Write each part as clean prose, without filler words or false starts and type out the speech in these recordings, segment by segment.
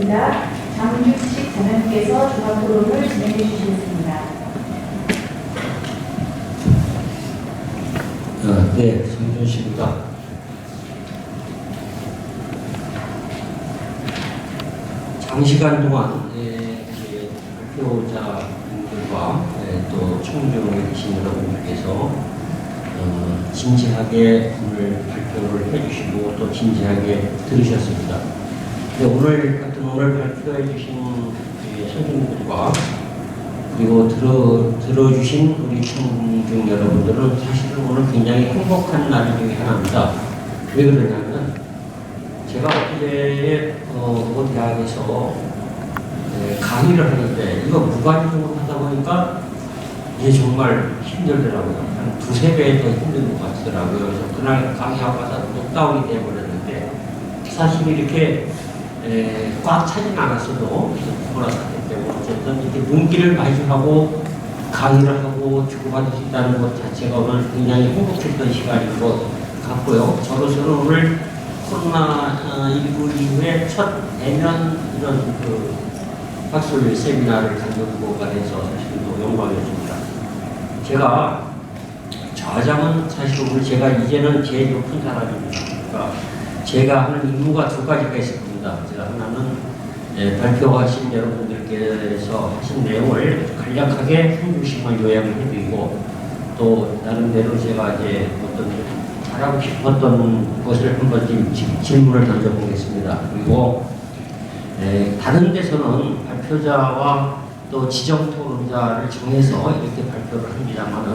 있습니다. 장규식 자매님께서 종합 토론을 진행해 주시겠습니다. 네, 장준식입니다. 장시간 동안 발표자분들과 또 총정에 계신 여러분들께서 진지하게 오늘 발표를 해주시고 또 진지하게 들으셨습니다. 오늘 발표해 주신 선생님들과 그리고 들어주신 우리 총중 여러분들은 사실은 오늘 굉장히 행복한 날 중에 하나입니다. 왜 그러냐면 제가 엊그제 대학에서 강의를 하는데 이거 무관중으로 하다 보니까 이게 정말 힘들더라고요. 한 두세 배 더 힘든 것 같더라고요. 그래서 그날 강의하고 가서 녹다운이 되어버렸는데 사실 이렇게 꽉 차진 않았어도 몰았기 때문에 어쨌든 이렇게 눈길을 마주하고 강의를 하고 주고받을 수 있다는 것 자체가 오늘 굉장히 행복했던 시간인 것 같고요. 저로서는 오늘 코로나19 이후에 첫 대면 이런 학술 세미나를 갖는 거가 돼서 사실 또 영광이었습니다. 제가 좌장은 사실 오늘 제가 이제는 제일 높은 사람입니다. 그러니까 제가 하는 임무가 두 가지가 있을 겁니다. 제가 하나는 발표하신 여러분들께서 하신 내용을 간략하게 한 줄씩만 요약을 해드리고 또 나름대로 제가 이제 어떤 잘하고 싶었던 것을 한번 질문을 던져보겠습니다. 그리고 다른 데서는 발표자와 또 지정 토론자를 정해서 이렇게 발표를 합니다만은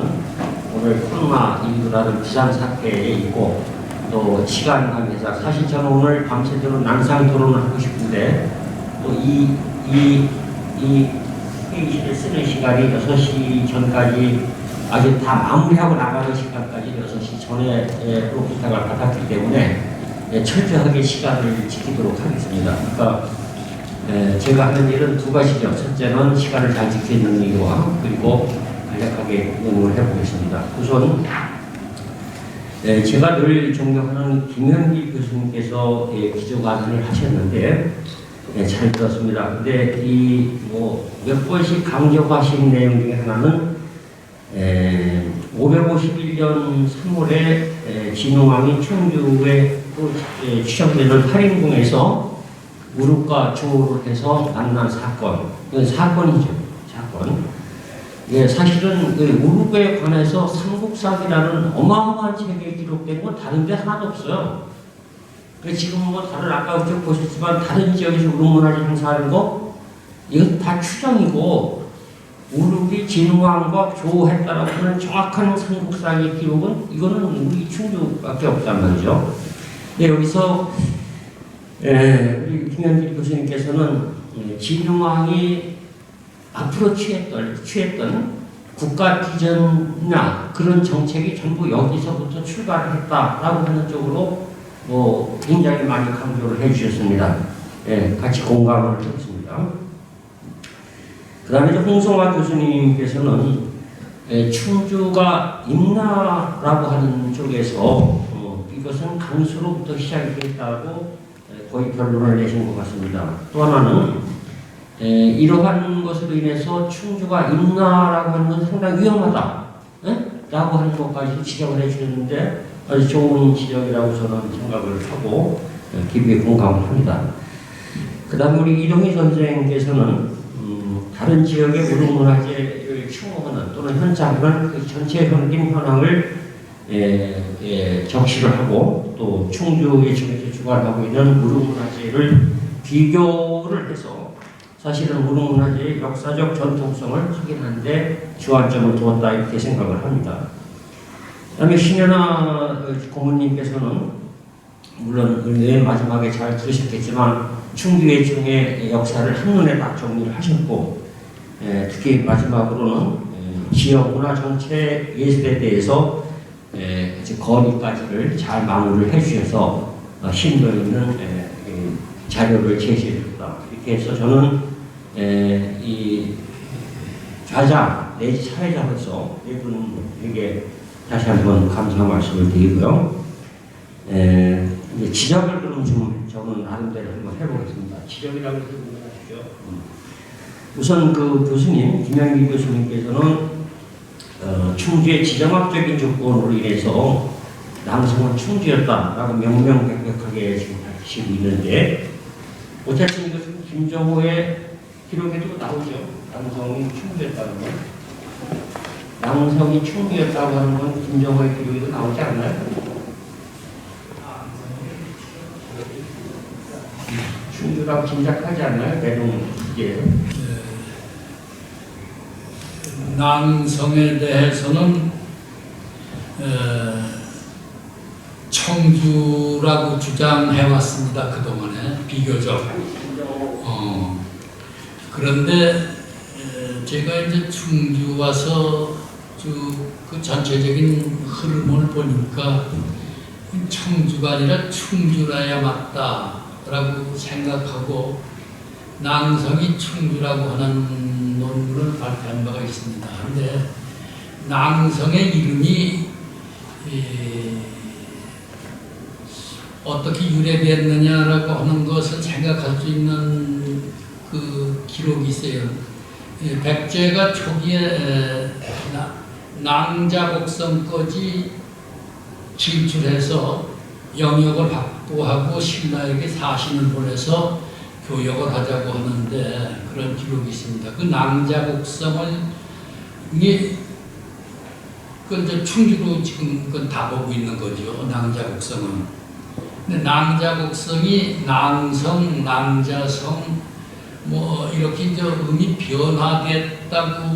오늘 코로나19라는 비상사태에 있고 또 시간 관계상 사실 저는 오늘 밤새도록 난상 토론을 하고 싶은데 또 이 회의실에 쓰는 시간이 6시 전까지 아직 다 마무리하고 나가는 시간까지 6시 전에 부탁을 받았기 때문에 철저하게 시간을 지키도록 하겠습니다. 그러니까 제가 하는 일은 두 가지죠. 첫째는 시간을 잘 지키는 일과 그리고 간략하게 내용을 해보겠습니다. 우선 제가 늘 존경하는 김현기 교수님께서 기조 강연을 하셨는데 잘 들었습니다. 근데 몇 번씩 강조하신 내용 중에 하나는 551년 3월에 진흥왕이 청주에 추정되는 할인궁에서 무릎과 조를 해서 만난 사건. 이건 사건이죠. 사건. 사실은 무릎에 관해서 삼국사기라는 어마어마한 책에 기록된 건 다른 데 하나도 없어요. 지금 다른 아까 쭉 보셨지만 다른 지역에서 우르문화재 행사하는 거 이건 다 추정이고 우르기 진흥왕과 조했다라고 하는 정확한 삼국사기 기록은 이거는 우리 충주밖에 없단 말이죠. 여기서 우리 김현길 교수님께서는 진흥왕이 앞으로 취했던 국가 비전이나 그런 정책이 전부 여기서부터 출발을 했다라고 하는 쪽으로 굉장히 많이 강조를 해주셨습니다. 같이 공감을 했습니다. 그 다음에 홍성화 교수님께서는 충주가 임나라고 하는 쪽에서 이것은 강수로부터 시작이 됐다고 거의 결론을 내신 것 같습니다. 또 하나는 이러한 것으로 인해서 충주가 임나라고 하는 건 상당히 위험하다 라고 하는 것까지 지적을 해주셨는데 아주 좋은 지적이라고 저는 생각을 하고 깊이 공감을 합니다. 그 다음 우리 이동희 선생님께서는 다른 지역의 우르문화재를 추모하는 또는 현장은 그 전체 현황을 적시를 하고 또 충주의 지역에서 주관하고 있는 우르문화재를 비교를 해서 사실은 우르문화재의 역사적 전통성을 확인하는 데 주안점을 두었다 이렇게 생각을 합니다. 그 다음에 신현아 고문님께서는 물론 맨 마지막에 잘 들으셨겠지만 충주의 중의 역사를 한눈에 딱 정리를 하셨고 특히 마지막으로는 지역 문화 정책 예술에 대해서 거리까지를 잘 마무리를 해주셔서 심도 있는 자료를 제시해줬다. 이렇게 해서 저는 이 좌장 내지 사회자로서 이분에게 다시 한번 감사 말씀을 드리고요. 지적을 그럼 좀 저는 나름대로 한번 해보겠습니다. 지적이라고 해서 하시죠. 우선 그 교수님, 김영기 교수님께서는 충주의 지정학적인 조건으로 인해서 남성은 충주였다라고 명명백백하게 지금 밝히시고 있는데, 어쨌든 이것은 김정호의 기록에도 나오죠. 남성이 충주였다는 건. 남성이 충주였다고 하는 건 김정호의 기록에도 나오지 않나요? 충주라고 짐작하지 않나요? 대동기에서. 남성에 대해서는 청주라고 주장해 왔습니다. 그동안에 비교적. 그런데 제가 이제 충주 와서 그 전체적인 흐름을 보니까 청주가 아니라 충주라야 맞다라고 생각하고 낭성이 충주라고 하는 논문을 발표한 바가 있습니다. 그런데 낭성의 이름이 어떻게 유래됐느냐라고 하는 것을 생각할 수 있는 그 기록이 있어요. 백제가 초기에 낭자곡성까지 진출해서 영역을 확보하고 신라에게 사신을 보내서 교역을 하자고 하는데 그런 기록이 있습니다. 그 낭자곡성을 그 이제 충주로 지금 그건 다 보고 있는 거죠. 낭자곡성은. 근데 낭자곡성이 낭성, 낭자성 뭐 이렇게 이제 음이 변화됐다고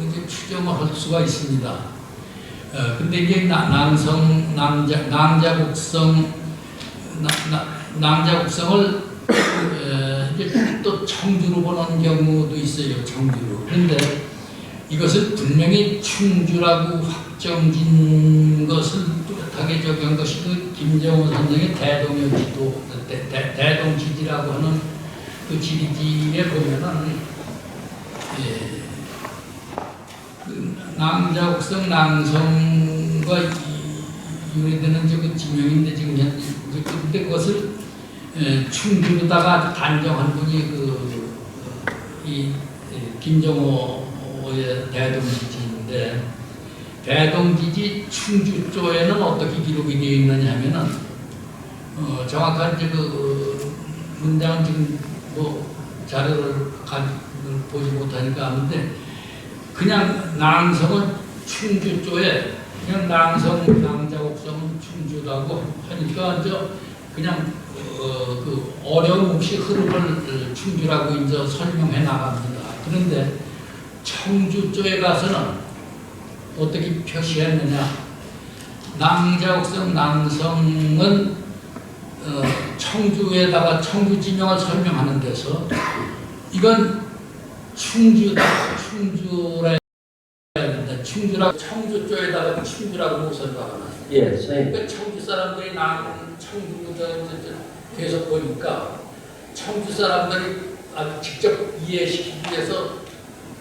이제 추정을 할 수가 있습니다. 근데 이게 낭성, 낭자곡성, 낭자곡성을 이제 또 청주로 보는 경우도 있어요. 청주로. 그런데 이것을 분명히 충주라고 확정진 것을 뚜렷하게 적용한 것이 그 김정호 선생의 대동여지도, 대동지지라고 하는 그 지리지에 보면은, 그 낭자곡성, 낭성과 유래되는 그 지명인데 지금 근데 그것을 충주로다가 아주 단정한 분이 이 김정호의 대동지지인데, 대동지지 충주 쪽에는 어떻게 기록이 되어 있느냐 하면은 정확한 이제 그 문장은 지금 뭐 자료를 보지 못하니까 하는데, 그냥 낭성은 충주 쪽에 그냥 낭성, 낭자곡성은 충주라고 하니까 이제 그냥 그 어려움 없이 흐름을 충주라고 이제 설명해 나갑니다. 그런데 청주 쪽에 가서는 어떻게 표시했느냐? 낭자곡성, 낭성은 청주에다가 청주 지명을 설명하는 데서 이건 충주다, 충주라 해야 된다. 충주라고 청주 쪽에다가 충주라고 못을 박아놨어요. 예, 선생님. 그러니까 청주 사람들이 청주를 계속 보니까 청주 사람들이 직접 이해시키기 위해서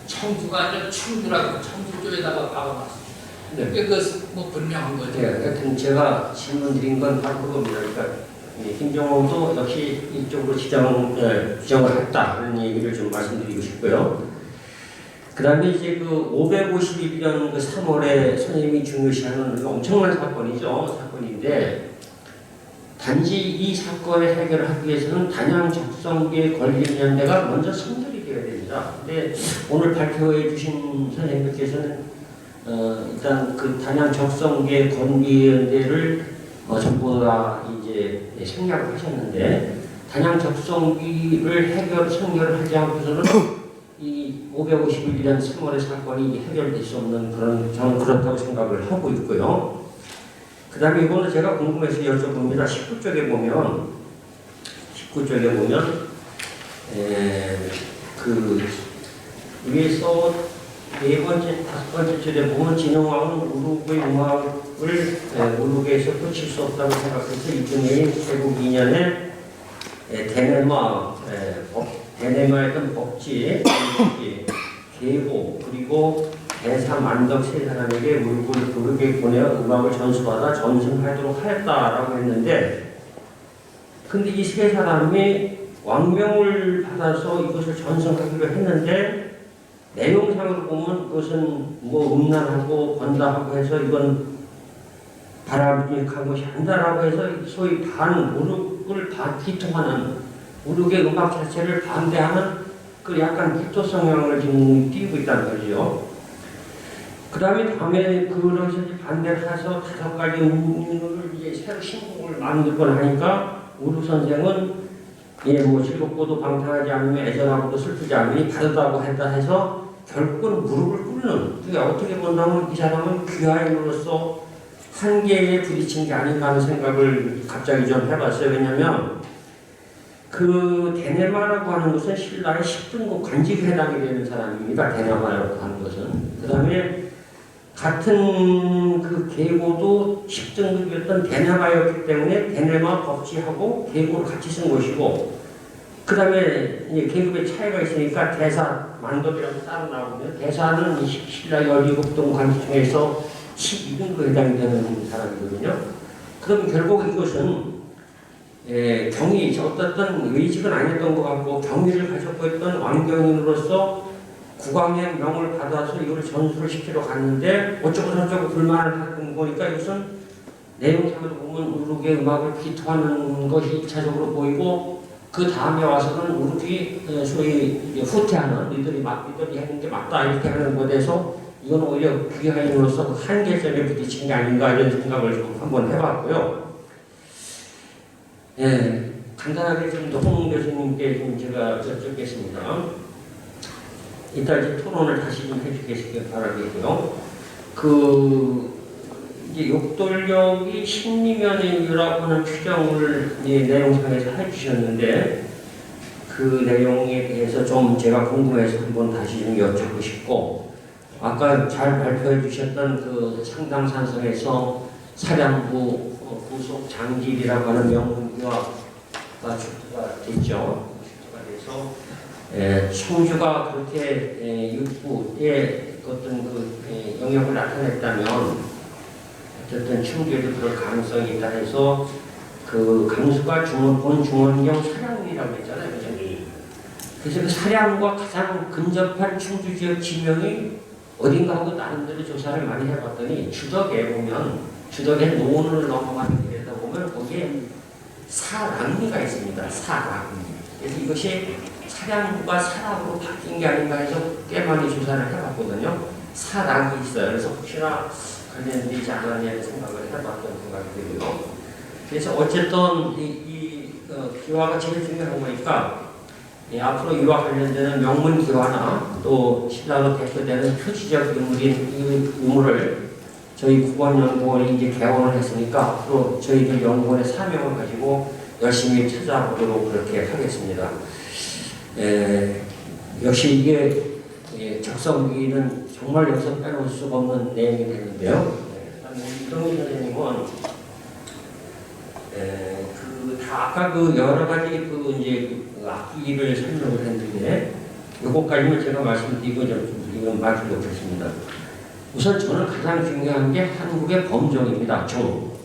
청주가 아니라 충주라고 청주 쪽에다가 박아놨어요. 네. 그러니까 그것은 뭐 분명한 거죠. 네, 하여튼 제가 질문 드린 건 바로 그겁니다. 그러니까 김정호도 역시 이쪽으로 주장을 했다, 이런 얘기를 좀 말씀드리고 싶고요. 그 다음에 이제 그 551년 그 3월에 선생님이 중요시하는 엄청난 사건인데, 단지 이 사건을 해결하기 위해서는 단양 적성기에 걸린 연대가 먼저 선결이 되어야 됩니다. 근데 오늘 발표해 주신 선생님께서는 일단 그 단양 적성기의 건기연대를 전부 다 이제 생략을 하셨는데, 단양 적성기를 선결을 하지 않고서는 이 551년 3월의 사건이 해결될 수 없는 저는 그렇다고 생각을 하고 있고요. 그 다음에 이거는 제가 궁금해서 여쭤봅니다. 19쪽에 보면 위에서 네 번째, 다섯 번째 줄에 보면 진흥왕은 우루그의 음악을 우루그에서 끝일 수 없다고 생각해서 이듬해인 세국 2년에 대네마했던 법지, 계보, 그리고 대사 만덕 세 사람에게 우루그에 보내어 음악을 전수받아 전승하도록 하였다라고 했는데, 근데 이 세 사람이 왕명을 받아서 이것을 전승하기로 했는데 내용상으로 보면 그것은 뭐 음란하고 건다하고 해서 이건 바람직한 것이 아니다라고 해서 소위 반무룩을 다 기통하는 무룩의 음악 자체를 반대하는 그 약간 기토 성향을 지금 띄고 있다는 거죠. 그 다음에 그것을 반대를 해서 5가지 음악을 이제 새로 신곡을 만들고 하니까 우루 선생은 예, 뭐 즐겁고도 방탕하지 않으며 애절하고도 슬프지 않으니 바르다고 했다 해서 결국은 무릎을 꿇는, 그게 어떻게 본다면 이 사람은 귀하인으로서 한계에 부딪힌 게 아닌가 하는 생각을 갑자기 좀 해봤어요. 왜냐면 그 데네마라고 하는 것은 신라의 10등급 관직에 해당이 되는 사람입니다. 데네마라고 하는 것은. 그 다음에 같은 그 계고도 10등급이었던 데네마였기 때문에 데네마 법지하고 계고를 같이 쓴 것이고, 그 다음에 계급의 차이가 있으니까 대사, 만법이라고 따로 나오면 대사는 신라 17등 관직 중에서 12등급에 해당이 되는 사람이거든요. 그럼 결국 이것은 경위, 어떤 의직은 아니었던 것 같고 경위를 가졌고 있던 왕경인으로서 국왕의 명을 받아서 이걸 전수를 시키러 갔는데 어쩌고 저쩌고 불만을 하는 거니까 이것은 내용상으로 보면 우룩의 음악을 기토하는 것이 1차적으로 보이고, 그 다음에 와서는 우룩이 소위 후퇴하는, 이들이 하는 게 맞다 이렇게 하는 것에서 이건 오히려 귀하인으로서 한계점에 부딪힌 게 아닌가 이런 생각을 좀 한번 해봤고요. 예, 간단하게 좀 홍 교수님께 좀 제가 여쭙겠습니다. 이따 이제 토론을 다시 좀 해주시길 바라겠고요. 이제 욕돌력이 심리면이라고 하는 추정을 내용상에서 해주셨는데, 그 내용에 대해서 좀 제가 궁금해서 한번 다시 좀 여쭙고 싶고, 아까 잘 발표해 주셨던 그 상당산성에서 사량부 부속 장길이라고 하는 명문교가 출토가 됐죠. 출토가 돼서 청주가 그렇게 육부의 어떤 그 영역을 나타냈다면 어쨌든 청주에도 그럴 가능성이 있다 해서 그 강수가 본 중원경 사량이라고 했잖아요. 그래서 그 사량과 가장 근접한 청주 지역 지명이 어딘가 하고 나름대로 조사를 많이 해봤더니 주덕에 보면, 주덕에 노원을 넘어가는 길에다 보면 거기에 사랑리가 있습니다. 사랑리. 그래서 이것이 사량부가 사랑으로 바뀐 게 아닌가 해서 꽤 많이 조사를 해봤거든요. 사랑이 있어요. 그래서 혹시나 관련되지 않았냐는 생각을 해봤던 생각이 들고요. 그래서 어쨌든 이 기와가 제일 중요한 거니까 앞으로 이와 관련되는 명문 기와나 또 신라로 대표되는 표지적 유물인 이 유물을 저희 국원연구원이 이제 개원을 했으니까 앞으로 저희들 연구원의 사명을 가지고 열심히 찾아보도록 그렇게 하겠습니다. 역시 이게 적성기는 정말 여기서 빼놓을 수가 없는 내용이 되는데요. 이동희 선생님은 아까 그 여러 가지 이제 악기를 설명을 했는데 요것까지는 제가 말씀드리고 지금 말씀 못했습니다. 우선 저는 가장 중요한 게 한국의 범종입니다. 종.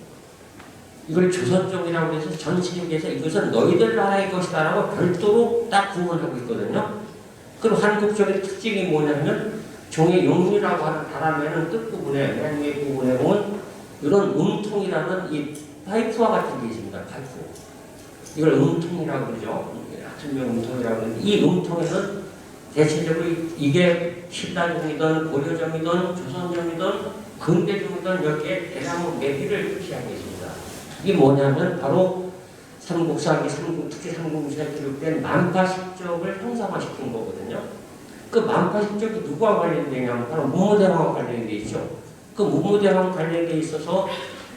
이걸 조선종이라고 해서 전 세계에서 이것은 너희들 나라의 것이다라고 별도로 딱 구분하고 있거든요. 그리고 한국종의 특징이 뭐냐면 종의 용이라고 하는 바람에는 끝부분에, 맨 위에 부분에 보면 이런 음통이라는 이 파이프와 같은 게 있습니다. 파이프. 이걸 음통이라고 그러죠. 하천명 음통이라고 하는데 이 음통에는 대체적으로 이게 신라종이든 고려종이든 조선종이든 근대종이든 여기에 대나무 매기를 표시하고 있습니다. 이게 뭐냐면 바로 삼국사기, 특히 삼국시에 기록된 만파식적을 형상화시킨 거거든요. 그 만파식적이 누구와 관련되냐면 바로 문무대왕과 관련돼 있죠. 그 문무대왕 관련돼 있어서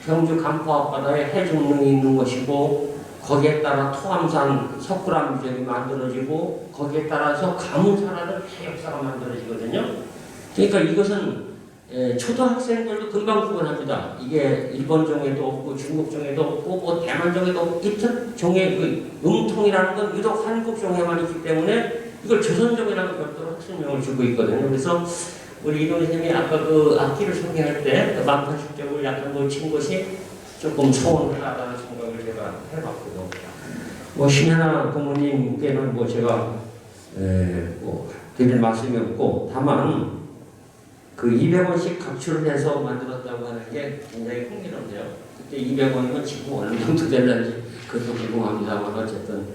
경주 간포 앞바다에 해중릉이 있는 것이고 거기에 따라 토암산 석굴암 지역이 만들어지고 거기에 따라서 가문사라는 해역사가 만들어지거든요. 그러니까 이것은 초등학생들도 금방 구분합니다. 이게 일본종에도 없고 중국종에도 없고 뭐 대만종에도 없고 이런 종의 그 음통이라는 건 유독 한국종에만 있기 때문에 이걸 조선종이라는 별도로 학습명을 주고 있거든요. 그래서 우리 이동희 선생님이 아까 그 악기를 소개할 때 만파식적을 약간 놓친 것이 조금 소원하다는 생각을 제가 해봤고요. 뭐 신현아 부모님께는 뭐 제가 뭐 드릴 말씀이 없고, 다만 그 200원씩 각출을 해서 만들었다고 하는 게 굉장히 흥미롭네요. 그때 200원이면 지금 어느 정도 될는지 그것도 궁금합니다만 어쨌든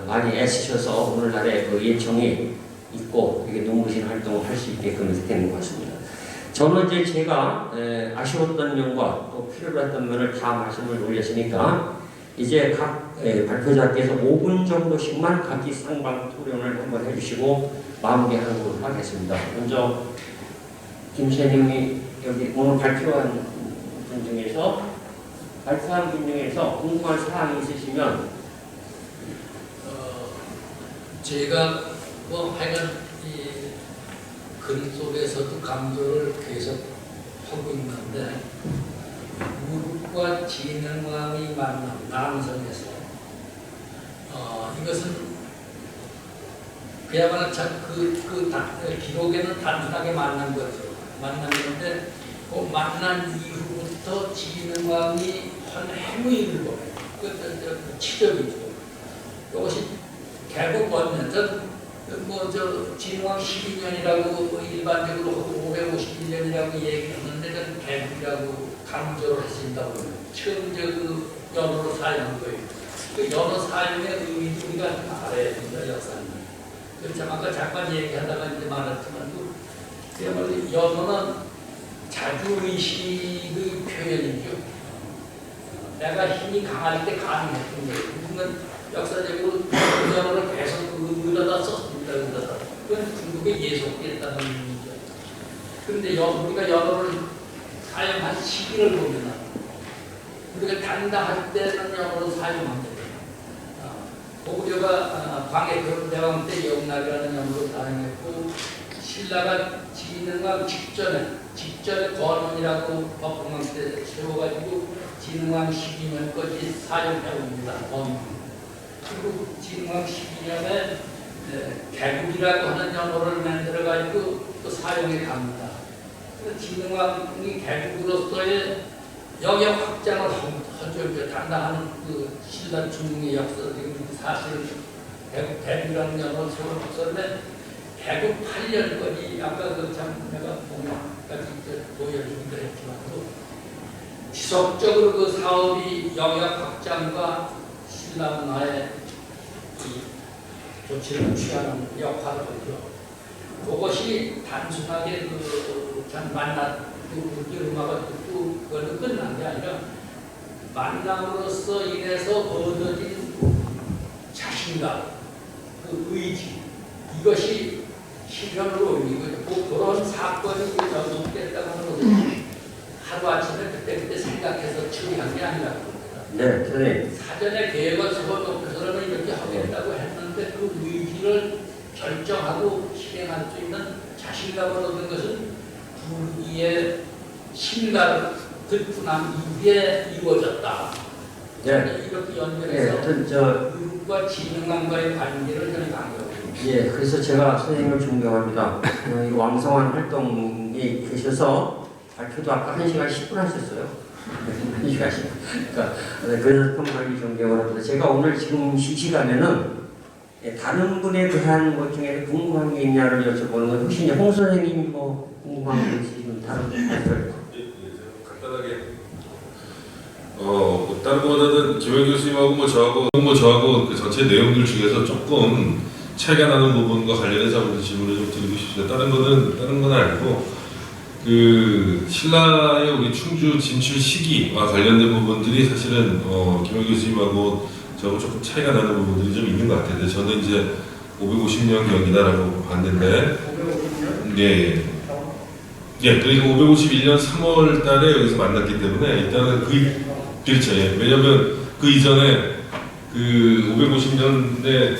많이 애쓰셔서 오늘날에 그 예청이 있고 이게 눈부신 활동을 할 수 있게끔 이렇게 된 것 같습니다. 저는 이제 제가 아쉬웠던 면과 또 필요로 했던 면을 다 말씀을 올렸으니까 이제 각 발표자께서 5분 정도씩만 각기 쌍방 토론을 한번 해주시고 마무리하도록 하겠습니다. 먼저 김선생님이 여기 오늘 발표한 분 중에서 궁금한 사항이 있으시면 제가 뭐 하여간 이 글 속에서도 강조를 계속 하고 있는데 무릎과 지능왕의 만남, 남성에서 이것은 그야말로 기록에는 단순하게 만난 거죠. 만났는데 그 만난 이후부터 지능왕이 한 행위를 보여요. 그 치적이죠. 이것이 결국 뭐냐면 진흥왕 12년이라고 일반적으로 하고 551년이라고 얘기했는데 그건 개국이라고 강조를 했습니다. 처음 그 연어로 사용한 거예요. 그 연어 사용의 의미도 우리가 알아야 됩니다. 역사는. 그렇죠. 아까 잠깐 얘기하다가 이제 말했지만 그야말로 연어는 자주의식의 표현이죠. 내가 힘이 강할 때 가능했던 거예요. 그건 역사적으로 연어를 계속 의미로다 썼습니다. 그건 중국에 예속됐다는 의미죠. 그런데 우리가 연어를 사용한 시기를 보면 우리가 단다할 때는 연어를 사용합니다. 고구려가 광해대왕 때 영락이라는 연어를 사용했고 신라가 진흥왕 직전에 권원이라고 법흥왕 때 세워가지고 진흥왕 12년까지 사용해옵니다. 그리고 진흥왕 12년에 개국이라고 하는 연호를 만들어가지고 또 사용해 갑니다. 진흥왕이 개국으로서의 영역 확장을 하죠. 당당한 그 신라 중흥의 역사적인 사실은 개국이라는 연호를 세웠었는데 개국 8년까지 아까 내가 보면까지 보여주기도 했지만 지속적으로 그 사업이 영역 확장과 신라 문화의 조치를 취하는 역할을 하죠. 그것이 단순하게 음악을 듣고 그걸로 끝난 게 아니라 만남으로써 인해서 얻어진 자신감, 그 의지, 이것이 실현으로 옮기고 그런 사건이 연속됐다고 하는 것은 하루아침에 그때 생각해서 처리한 게 아니라 네, 선생님. 사전에 계획을 세워놓고서는 이렇게 하겠다고 했는데 그 의지를 결정하고 실행할 수 있는 자신감을 얻은 것은 불기의 신가를 득분한 이후에 이루어졌다. 네. 이렇게 연결해서 의과 진흥왕과의 관계를 저는 강조합니다. 예, 그래서 제가 선생님을 존경합니다. 왕성한 활동이 계셔서 발표도 아까 1시간 10분 하셨어요. 1시간 10분. 그러니까 그래서 평소에 존경을 합니다. 제가 오늘 지금 시간에는 다른 분에 대한 것 중에 궁금한 게 있냐를 여쭤보는 건 혹시 홍 선생님 뭐 궁금한 게 있으시면 다른 분들 간단하게 다른 거보다는 김영 교수님하고 저하고 그 전체 내용들 중에서 조금 차이가 나는 부분과 관련해서 질문을 좀 드리고 싶습니다. 다른 건 아니고 그 신라의 우리 충주 진출 시기와 관련된 부분들이 사실은 김영 교수님하고 저하고 조금 차이가 나는 부분들이 좀 있는 것 같아요. 저는 이제 550년 경이다라고 봤는데, 그리고 551년 3월 달에 여기서 만났기 때문에 일단은 그렇죠. 왜냐면 그 이전에 그 550년대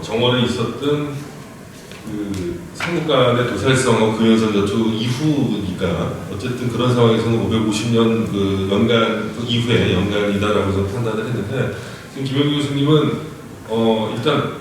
정월에 있었던 그 삼국간의 도살성하고 금연선 전투 이후니까 어쨌든 그런 상황에서는 550년 그 연간 이후에 연간이다라고 저는 판단을 했는데 지금 김영기 교수님은 일단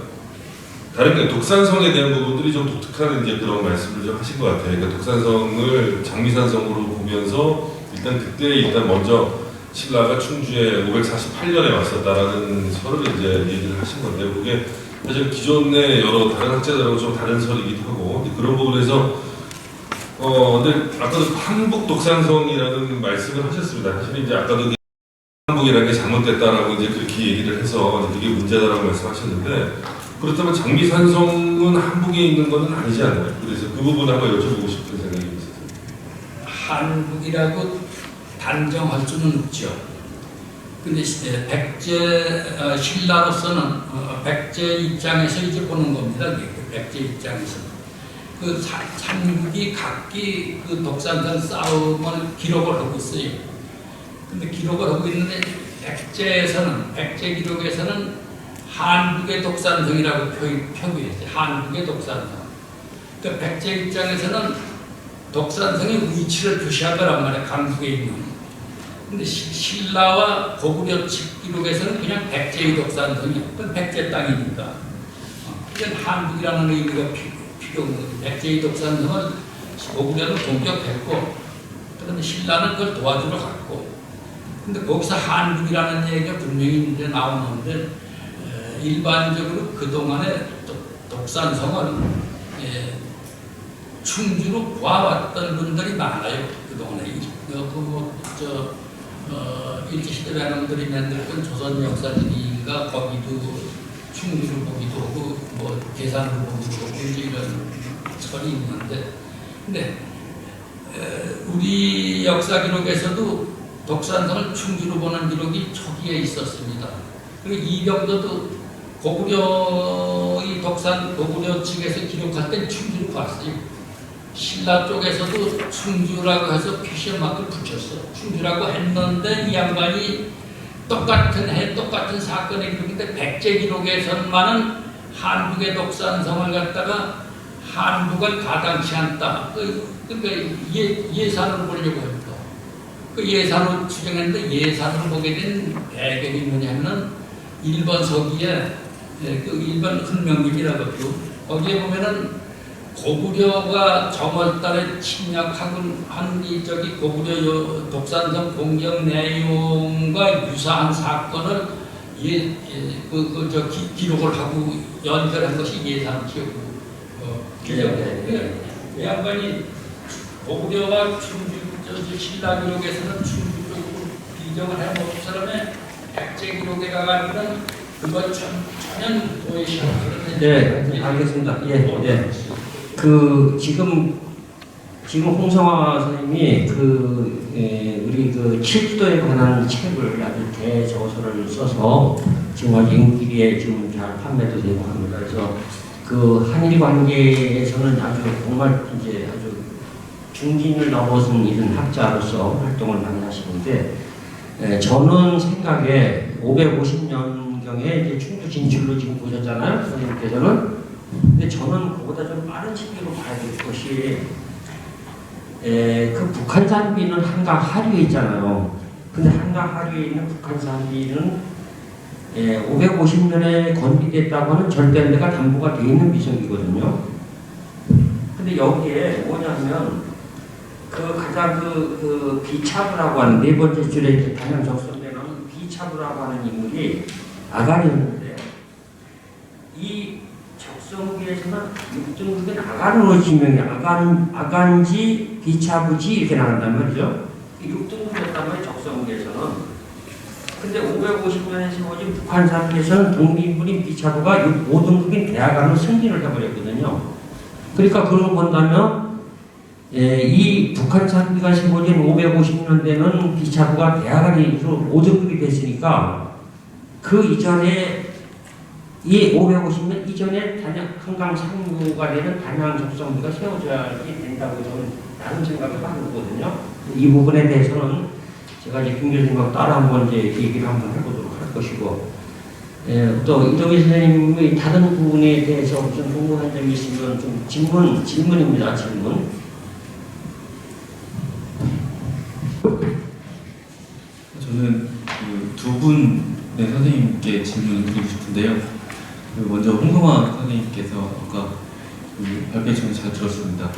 다른 게 독산성에 대한 부분들이 좀 독특한 이제 그런 말씀을 좀 하신 것 같아요. 그러니까 독산성을 장미산성으로 보면서 일단 그때 먼저 신라가 충주에 548년에 왔었다라는 설을 이제 얘기를 하신 건데, 그게 사실 기존의 여러 다른 학자들하고 좀 다른 설이기도 하고, 그런 부분에서 근데 아까도 한북 독산성이라는 말씀을 하셨습니다. 사실 이제 아까도 한북이라는 게 잘못됐다라고 이제 그렇게 얘기를 해서 그게 문제다라고 말씀하셨는데, 그렇다면 장미산성은 한북에 있는 것은 아니지 않나요? 그래서 그 부분 한번 여쭤보고 싶은 생각이 있어요. 한북이라고 단정할 수는 없죠. 근데 신라로서는 백제 입장에서 이제 보는 겁니다. 백제 입장에서 그 삼국이 각기 그 독산성 싸움을 기록을 하고 있어요. 근데 기록을 하고 있는데 백제 기록에서는 한국의 독산성이라고 표기했어요. 한국의 독산성. 그러니까 백제 입장에서는 독산성의 위치를 표시한 거란 말이에요. 강북에 있는. 근데 신라와 고구려 측 기록에서는 그냥 백제의 독산성이에요. 그건 백제 땅이니까. 그건 한국이라는 의미가 필요 없는 거죠. 백제의 독산성은 고구려는 공격했고, 그런데 신라는 그걸 도와주러 갔고, 근데 거기서 한국이라는 얘기가 분명히 이제 나오는데, 일반적으로 그동안에 독산성은 충주로 보아왔던 분들이 많아요. 그동안에 일제시대 배놈들이 만들었던 조선 역사지가 거기도 충주를 보기도 하고 뭐 계산을 보기도 하고 이제 이런 설이 있는데, 근데 우리 역사 기록에서도 독산성을 충주로 보는 기록이 초기에 있었습니다. 그리고 이병도도 고구려의 고구려 측에서 기록할 때 충주로 봤어요. 신라 쪽에서도 충주라고 해서 표시의 마크를 붙였어. 충주라고 했는데 이 양반이 똑같은 해 똑같은 사건의 기록인데 백제 기록에서만은 한국의 독산성을 갖다가 한국을 가당치 않다. 그러니까 예산으로 보려고 했다. 그 예산으로 추정했는데 예산으로 보게 된 배경이 뭐냐면 일본 서기에 그 일본 훈명기이라고 거기에 보면은 고구려가 정월달에 침략한 저기 고구려 독산성 공격 내용과 유사한 사건을 기록을 하고 연결한 것이 예산 기록이에요. 이 양반이 고구려와 충주 신라 기록에서는 충주 쪽으로 비정을 해놓은 사람의 백제 기록에 가가지고는 그걸 전혀 도외시 하는. 네, 알겠습니다. 예. 지금 홍성화 선생님이 우리 칠도에 관한 책을 아주 대저서를 써서 지금 아주 인기리에 지금 잘 판매도 되고 합니다. 그래서 한일 관계에서는 아주 정말 이제 아주 중진을 넘어선 이런 학자로서 활동을 많이 하시는데, 저는 생각에 550년경에 이제 충주 진출로 지금 보셨잖아요, 선생님께서는. 근데 저는 그보다 좀 빠른 시기로 봐야 될 것이, 그 북한 산비는 한강 하류에 있잖아요. 근데 한강 하류에 있는 북한 산비는 550년에 건비됐다고 하는 절대인데가 담보가 되어 있는 비석이거든요. 근데 여기에 뭐냐면 가장 비차부라고 하는 네 번째 줄에 단양 적선되는 비차부라고 하는 인물이 아간이었는데, 이 적성기에서는 6등급인 아간으로 지명이 아간지 비차부지 이렇게 나간단 말이죠. 6등급이었단 말이에요, 적성기에서는. 근데 550년에 세워진 북한 산비에서는 동민군인 비차부가 5등급인 대아간으로 승진을 해버렸거든요. 그러니까 그런 걸 본다면 이 북한 산비가 세워진 550년대는 비차부가 대아간으로 5등급이 됐으니까 그 이전에 이 550년 이전에 한강 상류가 되는 단양 적성비가 세워져야 된다고 저는 다른 생각을 하는 거거든요. 이 부분에 대해서는 제가 이제 김 교수님하고 따라 한번 이제 얘기를 한번 해보도록 할 것이고, 또 이동희 선생님의 다른 부분에 대해서 무슨 궁금한 점이 있으면 좀 질문입니다. 질문. 저는 두 분의 선생님께 질문을 드리고 싶은데요. 먼저 홍성화 선생님께서 아까 발표 중에 잘 들었습니다.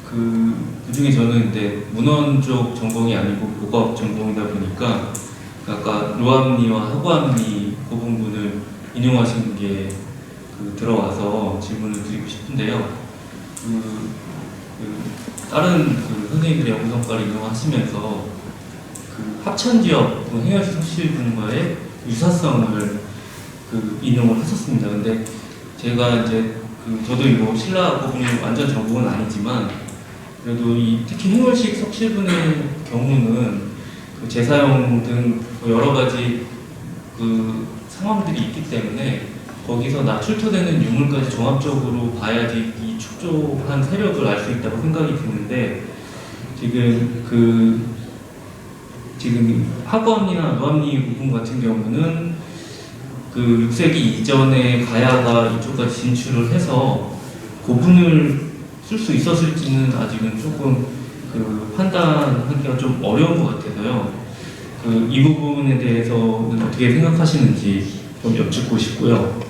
그 중에 저는 문헌 쪽 전공이 아니고 복업 전공이다 보니까 아까 로암리와 하고암리 그 부분을 인용하시는 게 들어와서 질문을 드리고 싶은데요. 다른 선생님들의 연구 성과를 인용하시면서 합천 지역 해열식 석실분과의 유사성을 인용을 하셨습니다. 근데 제가 이제 저도 이거 신라 부분이 완전 전공은 아니지만 그래도 특히 해열식 석실분의 경우는 재사용 등 여러 가지 상황들이 있기 때문에 거기서 출토되는 유물까지 종합적으로 봐야지 이 축조한 세력을 알 수 있다고 생각이 드는데 지금 하고암리나 노암리 부분 같은 경우는 6세기 이전에 가야가 이쪽까지 진출을 해서 고분을 쓸 수 있었을지는 아직은 조금 판단하기가 좀 어려운 것 같아서요. 이 부분에 대해서는 어떻게 생각하시는지 좀 여쭙고 싶고요.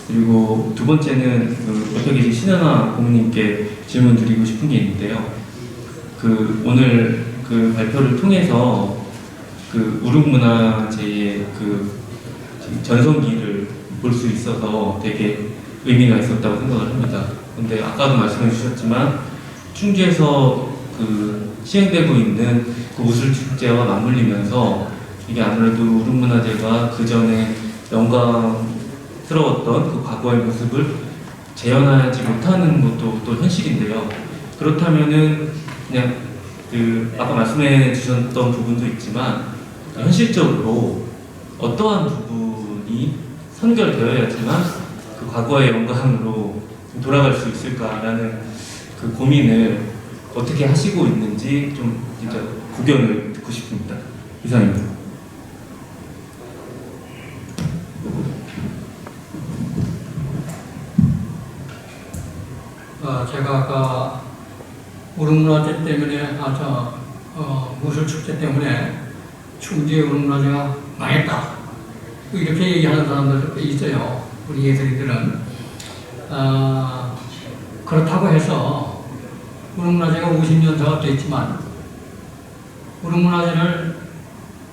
그리고 두 번째는 옆에 계신 신은아 고문님께 질문 드리고 싶은 게 있는데요. 오늘 발표를 통해서 우릉문화재의 전성기를 볼 수 있어서 되게 의미가 있었다고 생각을 합니다. 근데 아까도 말씀해 주셨지만 충주에서 시행되고 있는 우술축제와 맞물리면서 이게 아무래도 우릉문화재가 그 전에 영광스러웠던 과거의 모습을 재현하지 못하는 것도 또 현실인데요. 그렇다면은 그냥 아까 말씀해 주셨던 부분도 있지만 현실적으로 어떠한 부분이 선결되어야지만 과거의 영광으로 돌아갈 수 있을까라는 고민을 어떻게 하시고 있는지 좀 진짜 구경을 듣고 싶습니다. 이상입니다. 제가 아까 우릉문화재 때문에 무술축제 때문에 충주의 우릉문화재가 망했다 이렇게 얘기하는 사람들도 있어요. 우리 예술인들은 그렇다고 해서 우릉문화재가 50년사가 됐지만 우릉문화재를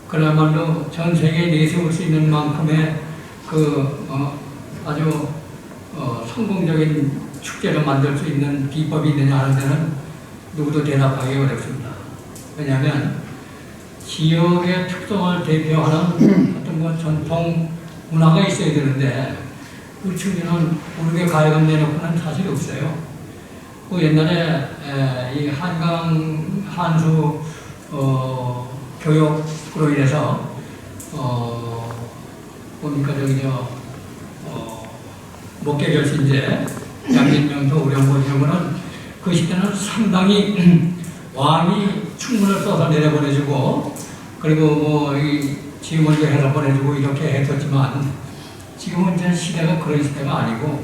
그야말로 전 세계에 내세울 수 있는 만큼의 아주 성공적인 축제를 만들 수 있는 비법이 있느냐 하는 데는 누구도 대답하기 어렵습니다. 왜냐하면 지역의 특성을 대표하는 어떤 전통 문화가 있어야 되는데 우리 충주는 우르게 가야금 내놓고는 사실 없어요. 옛날에 이 한강 한수 교역으로 인해서 목계결신제, 양진명도 우령본 이런 거는 그 시대는 상당히 왕이 충문을 써서 내려보내주고 그리고 이 지문도 해서 보내주고 이렇게 했었지만 지금은 이제 시대가 그런 시대가 아니고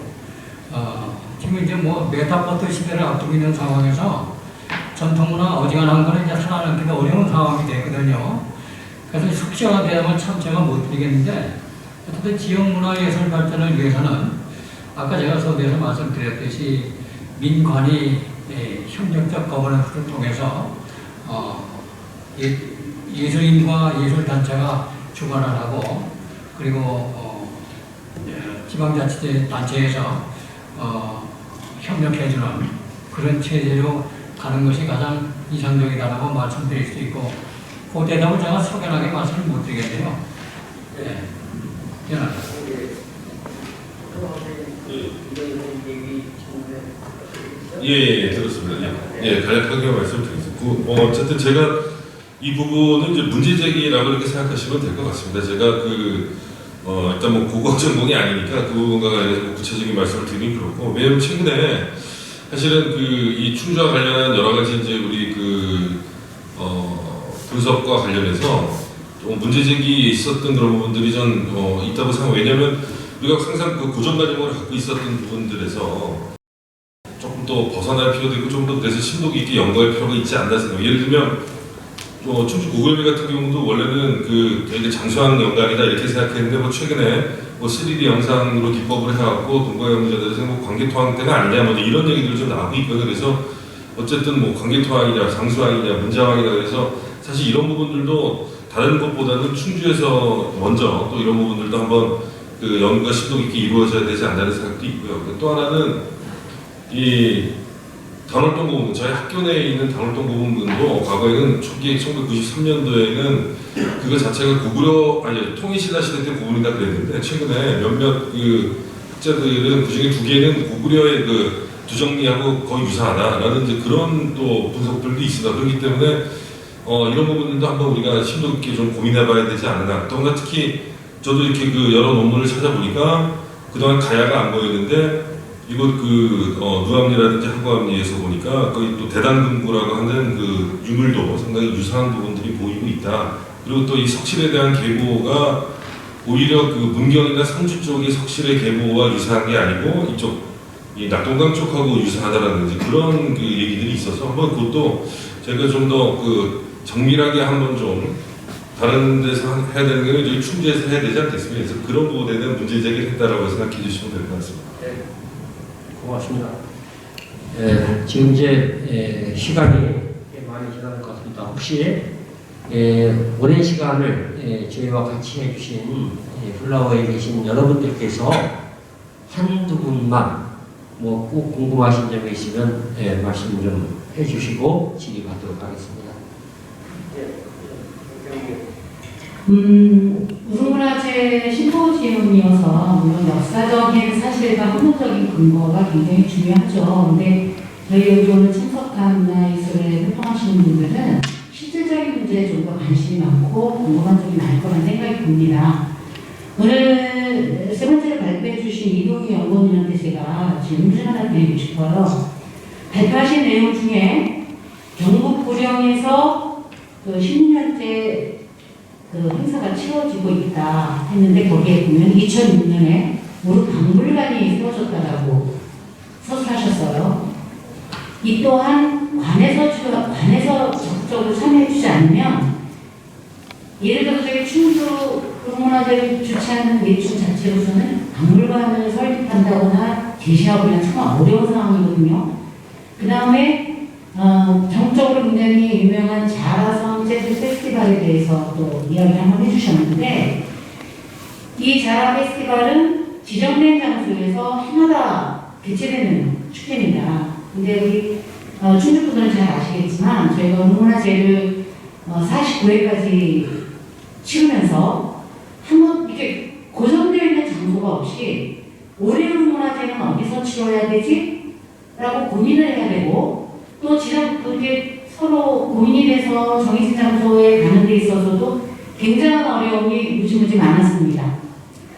지금 이제 메타버트 시대를 앞두고 있는 상황에서 전통문화 어지간한 거는 이제 살아남기가 어려운 상황이 되거든요. 그래서 숙제가 되면 참 제가 못 드리겠는데 어쨌든 지역문화예술 발전을 위해서는 아까 제가 서두에서 말씀드렸듯이 민관이 협력적 거버넌스를 통해서 예술인과 예술단체가 주관을 하고 그리고 지방자치제 단체에서 협력해주는 그런 체제로 가는 것이 가장 이상적이다라고 말씀드릴 수 있고 그 대답을 제가 석연하게 말씀을 못 드리겠네요. 예, 들었습니다. 간략하게 말씀드리겠습니다. 어쨌든 제가 이 부분은 이제 문제 제기라고 이렇게 생각하시면 될 것 같습니다. 제가 일단 국어 전공이 아니니까 그 부분과 관련해서 구체적인 말씀을 드리긴 그렇고, 왜냐면 최근에 사실은 이 충주와 관련한 여러 가지 이제 우리 분석과 관련해서 좀 문제 제기에 있었던 그런 부분들이 좀 있다고 생각해요. 왜냐면 우리가 항상 고정관념을 갖고 있었던 부분들에서 조금 더 벗어날 필요도 있고 좀 더 그래서 심도 깊게 연구할 필요가 있지 않나 생각해요. 예를 들면 충주 고글미 같은 경우도 원래는 되게 장수한 영광이다 이렇게 생각했는데 최근에 3D 영상으로 기법을 해갖고 동과연구자들에서 관계토항 때가 아니냐 이런 얘기들이 좀 나오고 있거든요. 그래서 어쨌든 관계토항이냐 장수왕이냐 문자왕이냐 그래서 사실 이런 부분들도 다른 것보다는 충주에서 먼저 또 이런 부분들도 한번 그 연구가 심도 깊게 이루어져야 되지 않나는 생각도 있고요. 또 하나는 이 단월동 고문, 저희 학교 내에 있는 단월동 고문군도 과거에는 초기 1993년도에는 그거 자체가 통일신라 시대 때 고문이다 그랬는데 최근에 몇몇 그 학자들은 그 중에 2개는 고구려의 그 두정리하고 거의 유사하다라는 이제 그런 또 분석들도 있습니다. 그렇기 때문에 이런 부분들도 한번 우리가 심도 깊게 좀 고민해봐야 되지 않나. 더구나 특히 저도 이렇게 그 여러 논문을 찾아보니까 그동안 가야가 안 보였는데 이곳 그 누암리라든지 하구암리에서 보니까 거의 또 대단금고라고 하는 그 유물도 상당히 유사한 부분들이 보이고 있다. 그리고 또 이 석실에 대한 계보가 오히려 그 문경이나 상주 쪽의 석실의 계보와 유사한 게 아니고 이쪽 이 낙동강 쪽하고 유사하다라는 이제 그런 그 얘기들이 있어서 한번 그것도 제가 좀 더 그 정밀하게 한번 좀 다른 데서 해야 되는 게 저희 충주에서 해야 되지 않겠습니까? 그래서 그런 부분에 대한 문제 제기를 했다라고 생각해 주시면 될 것 같습니다. 네, 고맙습니다. 지금 이제 시간이 많이 지난 것 같습니다. 혹시 오랜 시간을 저희와 같이 해주신 플라워에 계신 여러분들께서 한두 분만 뭐 꼭 궁금하신 점이 있으면 말씀 좀 해주시고 질의하도록 하겠습니다. 우승문화재 심포지엄이어서 물론 역사적인 사실과 학문적인 근거가 굉장히 중요하죠. 근데 저희 여기 오늘 참석한 문화예술에 활동하시는 분들은 실질적인 문제에 좀 더 관심이 많고 궁금한 점이 많을 거란 생각이 듭니다. 오늘 세 번째로 발표해 주신 이동희 연구원님한테 제가 질문 좀 하나 드리고 싶어요. 발표하신 내용 중에 경북 고령에서 그 10년째 그 행사가 치러지고 있다 했는데 거기에 보면 2006년에 무릎 박물관이 세워졌다라고 서술하셨어요. 이 또한 관에서 적극적으로 참여해주지 않으면 예를 들어서 저희 충주 문화재를 주최하는 예충 자체로서는 박물관을 설립한다거나 제시하기는 정말 어려운 상황이거든요. 그 다음에 전국적으로 굉장히 유명한 자라성 재즈 페스티벌에 대해서 또 이야기를 한번 해주셨는데 이 자라 페스티벌은 지정된 장소에서 해마다 개최되는 축제입니다. 근데 우리 충주 분들은 잘 아시겠지만 저희가 문화재를 49회까지 치르면서 한번 이렇게 고정되어 있는 장소가 없이 올해 문화재는 어디서 치러야 되지? 라고 고민을 해야 되고 또 그게 서로 고민이 돼서 정해진 장소에 가는 데 있어서도 굉장한 어려움이 무지무지 많았습니다.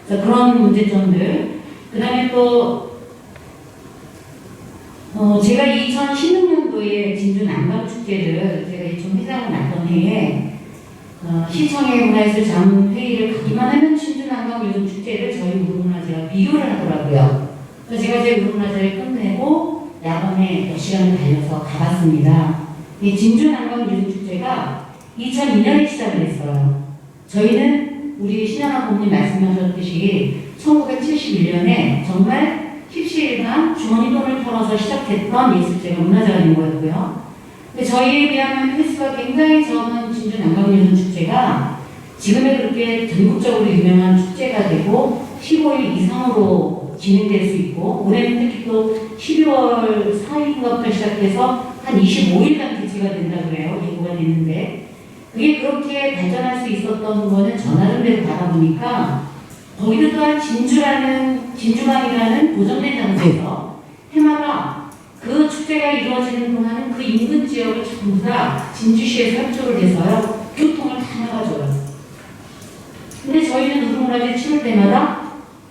그래서 그런 문제점들 그 다음에 또 제가 2016년도에 진주 난방축제를 제가 좀 회장을 맡던 해에 시청의 문화예술 자문회의를 가기만 하면 진주 난방 요즘 축제를 저희 우루문화재와 비교를 하더라고요. 그래서 제가 제 우루문화재를 끝내고 야간에 몇 시간을 달려서 가봤습니다. 이 진주 난방 요즘 축제가 2002년에 시작을 했어요. 저희는 우리 신현아 고문님 말씀하셨듯이 1971년에 정말 십시일반 주머니 돈을 털어서 시작했던 예술제가 문화재가 된 거였고요. 근데 저희에 비하면 횟수가 굉장히 적은 진주 난방요즘 축제가 지금에 그렇게 전국적으로 유명한 축제가 되고 15일 이상으로 진행될 수 있고 올해는 특히 또 12월 4일부터 시작해서 한 25일간 개최가 된다 그래요. 예고가 됐는데 그게 그렇게 발전할 수 있었던 거는 전화전대로 바라보니까 거기도 또한 진주강이라는 고정된 장소에서 해마다 그 축제가 이루어지는 동안은 그 인근 지역을 전부 다 진주시에서 협조를 해서요 교통을 다 나가줘요. 근데 저희는 우루문화재 치를 때마다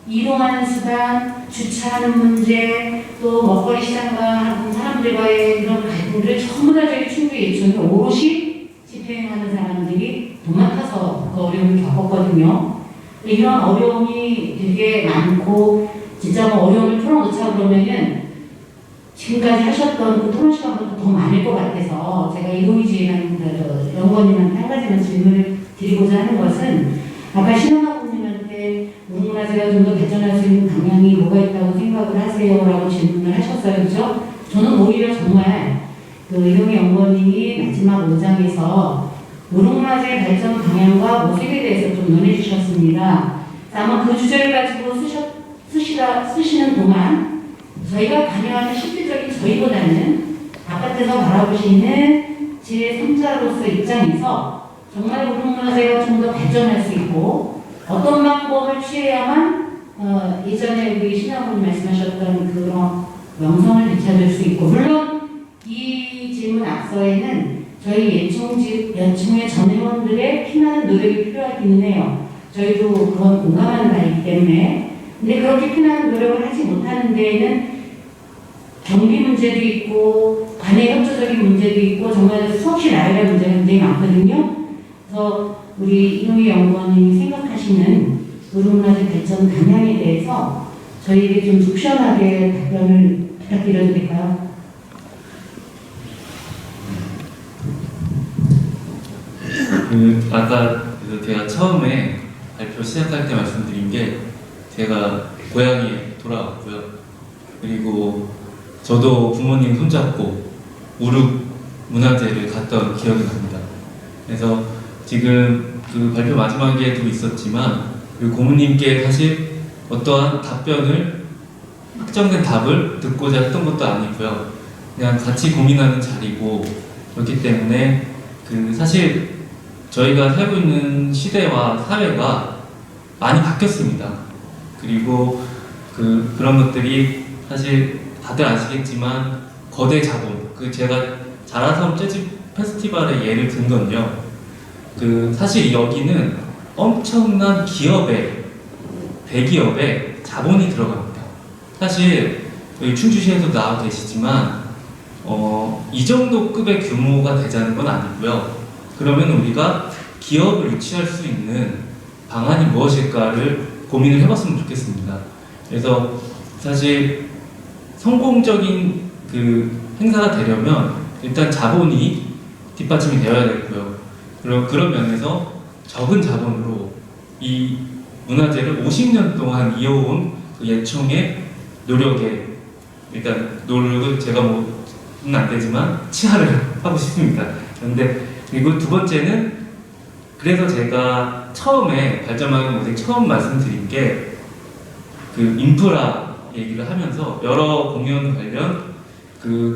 이동하는 수단, 주차하는 문제, 또 먹거리 시장과 사람들과의 이런 갈등들을 전부 다 저희 충주 예천에 오롯이 집행하는 사람들이 도맡아서 그 어려움을 겪었거든요. 이런 어려움이 되게 많고 진짜 뭐 어려움을 풀어놓자 그러면은 지금까지 하셨던 그 토론 시간보다 더 많을 것 같아서 제가 이동희 연구원님한테 한 가지만 질문을 드리고자 하는 것은 아까 신원아 부님한테 우루문화재가 좀 더 발전할 수 있는 방향이 뭐가 있다고 생각을 하세요? 라고 질문을 하셨어요. 그죠? 저는 오히려 정말 그 이동희 연구원님이 마지막 5장에서 무릉문화재 발전 방향과 모색에 대해서 좀 논해 주셨습니다. 자, 한번 그 주제를 가지고 쓰시는 동안 저희가 관여하는 실질적인 저희보다는 바깥에서 바라보시는 제3자로서 입장에서 정말 무릉문화재가 좀 더 발전할 수 있고 어떤 방법을 취해야만 예전에 우리 신하부님 말씀하셨던 그런 명성을 되찾을 수 있고, 물론 이 질문 앞서에는 저희 예총의 전회원들의 피나는 노력이 필요하기는 해요. 저희도 그건 공감하는 바이기 때문에. 근데 그렇게 피나는 노력을 하지 못하는 데에는 경비 문제도 있고 관내 협조적인 문제도 있고 정말 수없이 나열할 문제가 굉장히 많거든요. 그래서 우리 이노희 연구원님이 생각하시는 무릉문화재 발전 방향에 대해서 저희에게 좀 속 시원하게 답변을 부탁드려도 될까요? 아까 제가 처음에 발표 시작할 때 말씀드린 게 제가 고향에 돌아왔고요. 그리고 저도 부모님 손잡고 우륵 문화재를 갔던 기억이 납니다. 그래서 지금 그 발표 마지막에도 있었지만 그 고모님께 사실 어떠한 답변을 확정된 답을 듣고자 했던 것도 아니고요. 그냥 같이 고민하는 자리고 그렇기 때문에 그 사실 저희가 살고 있는 시대와 사회가 많이 바뀌었습니다. 그리고 그런 것들이 사실 다들 아시겠지만 거대 자본, 제가 자라섬 재즈 페스티벌의 예를 든 건요. 사실 여기는 엄청난 기업의 대기업의 자본이 들어갑니다. 사실 여기 충주시에서 나와 계시지만 이 정도 급의 규모가 되자는 건 아니고요. 그러면 우리가 기업을 유치할 수 있는 방안이 무엇일까를 고민을 해봤으면 좋겠습니다. 그래서 사실 성공적인 행사가 되려면 일단 자본이 뒷받침이 되어야 되고요. 그런 면에서 적은 자본으로 이 문화재를 50년 동안 이어온 예총의 노력에 일단 노력을 제가 뭐는 안 되지만 치하를 하고 싶습니다. 그런데 그리고 두 번째는 그래서 제가 처음에 발전방향 모델 처음 말씀드린 게 인프라 얘기를 하면서 여러 공연 관련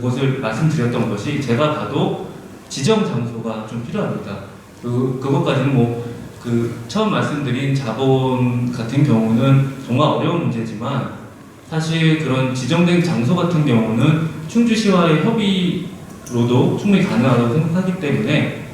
곳을 말씀드렸던 것이 제가 봐도 지정 장소가 좀 필요합니다. 그것까지는 처음 말씀드린 자본 같은 경우는 정말 어려운 문제지만 사실 그런 지정된 장소 같은 경우는 충주시와의 협의로도 충분히 가능하다고 생각하기 때문에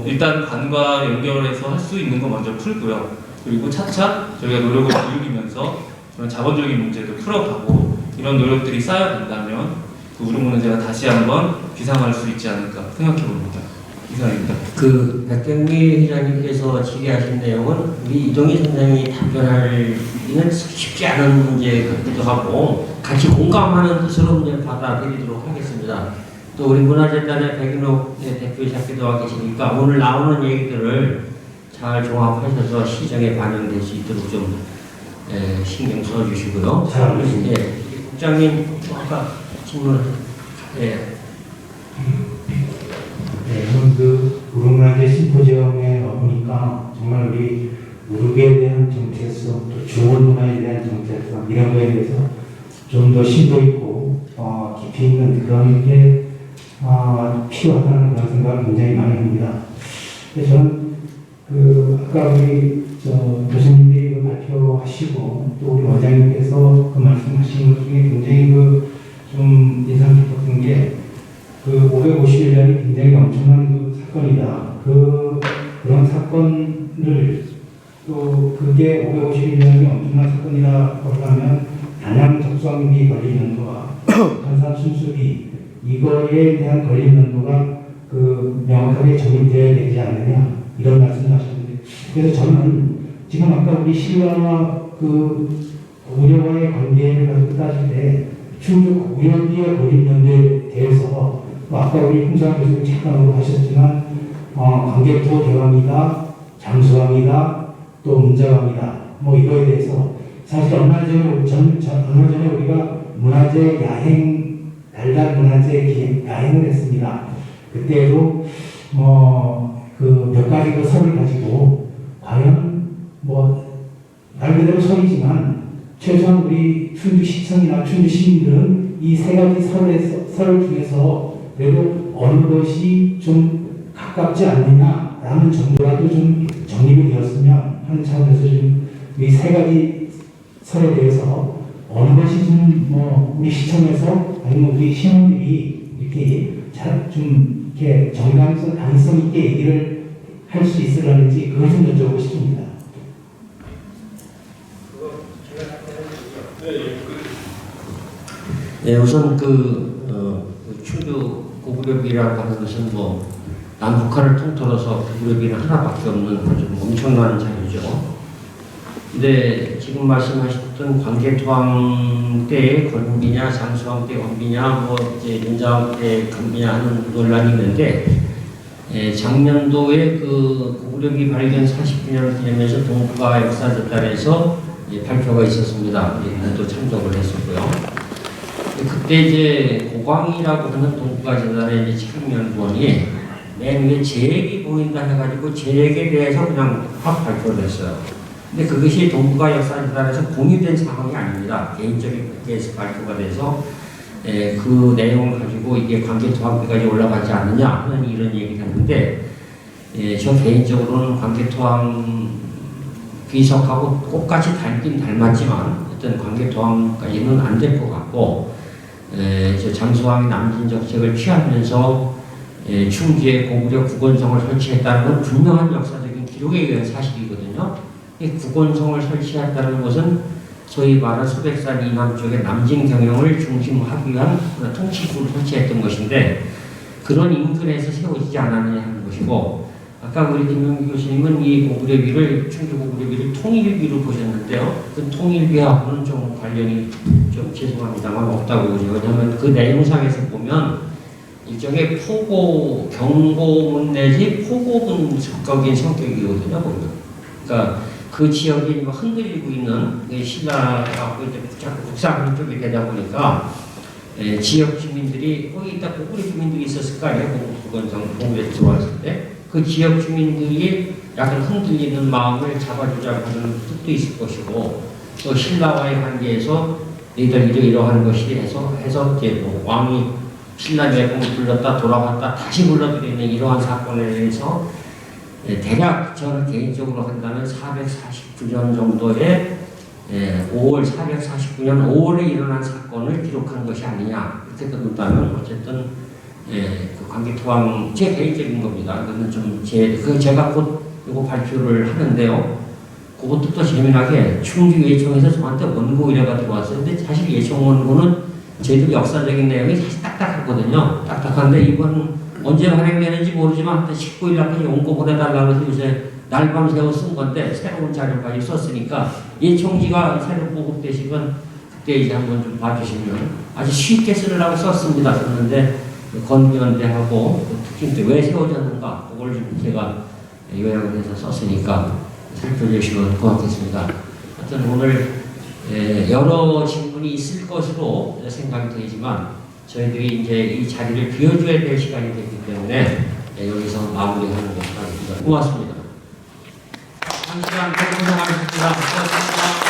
일단 관과 연결해서 할 수 있는 거 먼저 풀고요. 그리고 차차 저희가 노력을 기울이면서 그런 자본적인 문제도 풀어가고 이런 노력들이 쌓여간다면 우릉문화재가 다시 한번 비상할 수 있지 않을까 생각해 봅니다. 이상입니다. 백경미 회장님께서 질의하신 내용은 우리 이동희 선생님이 답변하기는 쉽지 않은 문제 같기도 하고 같이 공감하는 뜻으로 문제 받아들이도록 하겠습니다. 또 우리 문화재단의 백인옥 대표이사기도 하고 계시니까 오늘 나오는 얘기들을 잘 종합하셔서 시정에 반영될 수 있도록 좀 신경 써주시고요. 잘 알겠습니다. 국장님 아까 질문 오늘 무릉문화재 심포지엄에 와보니까 정말 우리 무릉에 대한 정체성, 또 중원문화에 대한 정체성 이런 거에 대해서 좀 더 심도 있고 깊이 있는 그런 게 필요하다는 그런 생각을 굉장히 많이 합니다. 저는 아까 우리 교수님들이 발표하시고 또 우리 원장님께서 말씀하신 것 중에 굉장히 좀 인상 깊었던 게 551년이 굉장히 엄청난 사건이다. 그런 사건을 또 그게 551년이 엄청난 사건이라고 하면 단양 적성비 걸린 연도와 한산 순수비 이거에 대한 걸린 연도가 명확하게 정의되어야 되지 않느냐 이런 말씀을 하셨는데 그래서 저는 지금 아까 우리 시와 우려와의 관계를 가지고 따질 때 충주 우려비에 걸린 연도에 대해서 아까 우리 홍상 교수님 잠깐 하셨지만 관객도 대왕이다, 장수왕이다, 또 문자왕이다 이거에 대해서 사실 얼마 전에 우리가 문화재 야행 달달 문화재 야행을 했습니다. 그때도 몇 가지 그 설을 가지고 과연 뭐 말 그대로 설이지만 최소한 우리 충주시청이나 충주 시민들은 이 세 가지 설 중에서 그래도 어느 것이 좀 가깝지 않느냐라는 정도라도 좀 정립이 되었으면 하는 차원에서 좀 이 세 가지 설에 대해서 어느 것이 좀 뭐 우리 시청에서 아니면 우리 시민들이 이렇게 잘 좀 이렇게 당위성 있게 얘기를 할 수 있으려는지 그걸 좀 여쭤보고 싶습니다. 네, 우선 충주 고구려비라고 하는 것은 뭐 남북한을 통틀어서 고구려비는 하나밖에 없는 아주 엄청난 자료죠. 근데 지금 말씀하셨던 광개토항 때의 건비냐, 장수왕 때 건비냐, 뭐 이제 윤자왕 때 건비냐 하는 논란이 있는데, 작년도에 그 고구려비 발견 40주년을 기념해서 동북아 역사재단에서 발표가 있었습니다. 우리도 참석을 했었고요. 그때 이제 고광이라고 하는 동북아 재단의 이제 책임연구원이 맨 위에 재액이 보인다 해가지고 재액에 대해서 그냥 확 발표를 했어요. 근데 그것이 동북아 역사재단에서 공유된 상황이 아닙니다. 개인적인 데에서 발표가 돼서 그 내용을 가지고 이게 광개토항까지 올라가지 않느냐 하는 이런 얘기를 했는데, 저 개인적으로는 광개토항 비석하고 똑같이 닮긴 닮았지만 어떤 광개토항까지는 안 될 것 같고, 저 장수왕이 남진 정책을 취하면서 충주에 고구려 국원성을 설치했다는 건 분명한 역사적인 기록에 의한 사실이거든요. 이 국원성을 설치했다는 것은 소위 말하는 소백산 이남 쪽의 남진 경영을 중심하기 위한 통치구를 설치했던 것인데, 그런 인근에서 세워지지 않았느냐 하는 것이고, 아까 우리 김용기 교수님은 이 고구려비를, 충주 고구려비를 통일비로 보셨는데요. 그 통일비하고는 좀 관련이 좀 죄송합니다만 없다고 보죠. 왜냐하면 그 내용상에서 보면 일종의 포고, 경고문 내지 포고문 적격인 성격이거든요. 보면. 그러니까 그 지역이 흔들리고 있는 신라하고 이제 자꾸 북상 쪽이 되다 보니까 지역 주민들이 거기 있다 고구려 주민들이 있었을 거 아니에요. 국원성 동부에 들어왔을 때. 그 지역 주민들이 약간 흔들리는 마음을 잡아주자고 하는 뜻도 있을 것이고, 또 신라와의 관계에서 너희들 이러이러한 것이 해서 이제 뭐 왕이 신라 매공을 불렀다 돌아왔다 다시 불러들이는 이러한 사건에 대해서 대략 저는 개인적으로 한다면 449년 정도의 449년 5월에 일어난 사건을 기록한 것이 아니냐 이렇게 듣는다면 어쨌든 그 광개토항 제 개인적인 겁니다. 그건 좀 제가 곧 이거 발표를 하는데요. 그것도 또 재미나게 충주 예총에서 저한테 원고 의뢰가 들어왔어요. 근데 사실 예총 원고는 저희들 역사적인 내용이 사실 딱딱하거든요. 딱딱한데 이번 언제 발행되는지 모르지만 한 19일 날까지 원고 보내달라고 해서 요새 날밤 새워 쓴 건데 새로운 자료까지 썼으니까 예총지가 새로 보급되시면 그때 이제 한번 좀 봐주시면 아주 쉽게 쓰려고 썼습니다. 썼는데 건비연대하고 특히 왜 세워졌는가 그걸 좀 제가 요약을 해서 썼으니까 살펴주시면 고맙겠습니다. 하여튼 오늘 여러 질문이 있을 것으로 생각이 되지만 저희들이 이제 이 자리를 비워줘야 될 시간이 됐기 때문에 여기서 마무리하는 것으로 하겠습니다. 고맙습니다. 한 시간 고생하셨습니다. 고맙습니다.